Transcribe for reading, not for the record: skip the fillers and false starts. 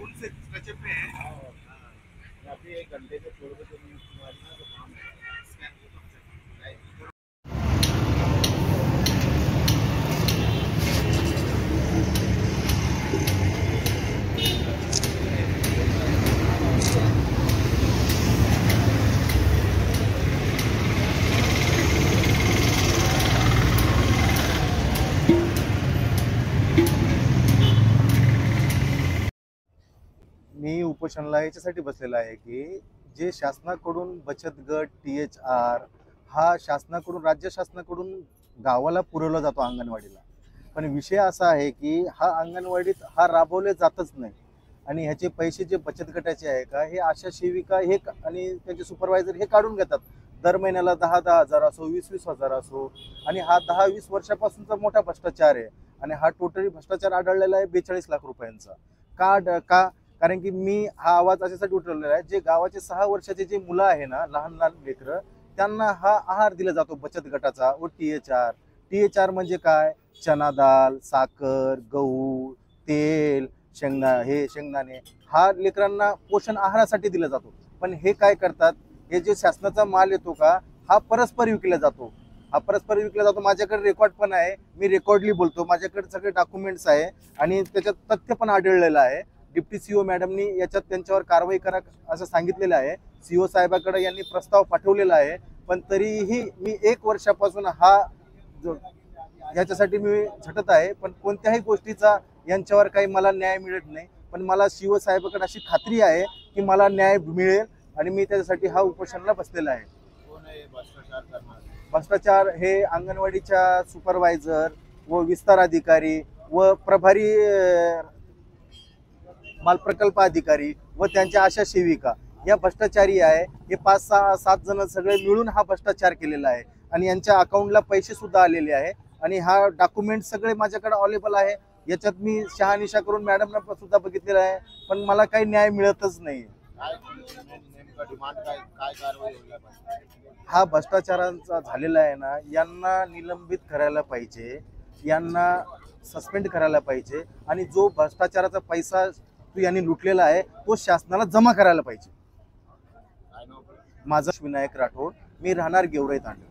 उनसे टचअप में है। अभी 1 घंटे में छोड़ के तुम तुम्हारी ना तो काम है। मी उपोषणाला याच्यासाठी बसलेला आहे की जे शासनाकडून बचत गट THR हा शासनाकडून राज्य शासनाकडून गावाला पुरवला जातो अंगणवाडीला, पण विषय असा आहे की हा अंगणवाडीत हा राबवले जातच नाही आणि ह्याचे पैसे जे बचत गटाचे आहे का हे आशा सेविका हे आणि त्यांचे सुपरवायझर हे काढून घेतात. दर महिन्याला 10-10 हजार असो 20-20 हजार असो, आणि हा 10-20 वर्षापासूनचा मोठा भ्रष्टाचार आहे आणि हा टोटली भ्रष्टाचार आढळलेला आहे 42 लाख रुपयांचा. का? कारण की मी हा आवाज अशासाठी उठवलेला आहे, जे गावाचे 6 वर्षाचे जे मुलं आहे ना, लहान लहान लेकरं, त्यांना हा आहार दिला जातो बचत गटाचा व THR म्हणजे काय, चना डाळ, साखर, गहू, तेल, शेंगदाणे हा लेकरांना पोषण आहारासाठी दिला जातो. पण हे काय करतात, हे जे शासनाचा माल येतो का हा परस्पर विकला जातो. माझ्याकडे रेकॉर्ड पण आहे, मी रेकॉर्डली बोलतो, माझ्याकडे सगळे डॉक्युमेंट्स आहे आणि त्याच्यात तथ्य पण आढळलेलं आहे. डिप्टी CO मॅडमनी याच्यात त्यांच्यावर कारवाई करा असं सांगितलेलं आहे. CO साहेबाकडे यांनी प्रस्ताव पाठवलेला आहे, पण तरीही मी 1 वर्षापासून याच्यासाठी मी झटत आहे, पण कोणत्याही गोष्टीचा यांच्यावर काही मला न्याय मिळत नाही. पण मला CO साहेबाकडे अशी खात्री आहे की मला न्याय मिळेल आणि मी त्याच्यासाठी हा उपोषणाला बसलेला आहे. कोण आहे भ्रष्टाचार करणार? भ्रष्टाचार हे अंगणवाडीच्या सुपरवायझर व विस्तार अधिकारी व प्रभारी बाल प्रकल्प अधिकारी व त्यांच्या आशा सेविका या भ्रष्टाचारी आहे. हे 5-6-7 जण सगळे मिळून हा भ्रष्टाचार केलेला आहे आणि यांच्या अकाउंटला पैसे सुद्धा आलेले आहे आणि हा डॉक्युमेंट सगळे माझ्याकडे अवेलेबल आहे. याच्यात मी शहानिशा करून मॅडमना सुद्धा बघितलेला आहे, पण मला काही न्याय मिळतच नाही. हा भ्रष्टाचारांचा झालेला आहे ना, यांना निलंबित करायला पाहिजे, यांना सस्पेंड करायला पाहिजे आणि जो भ्रष्टाचाराचा पैसा यांनी लुटलेला आहे तो शासनाला जमा करायला पाहिजे. माझा विनायक राठोड, मी राहणार गेवराई तांडा.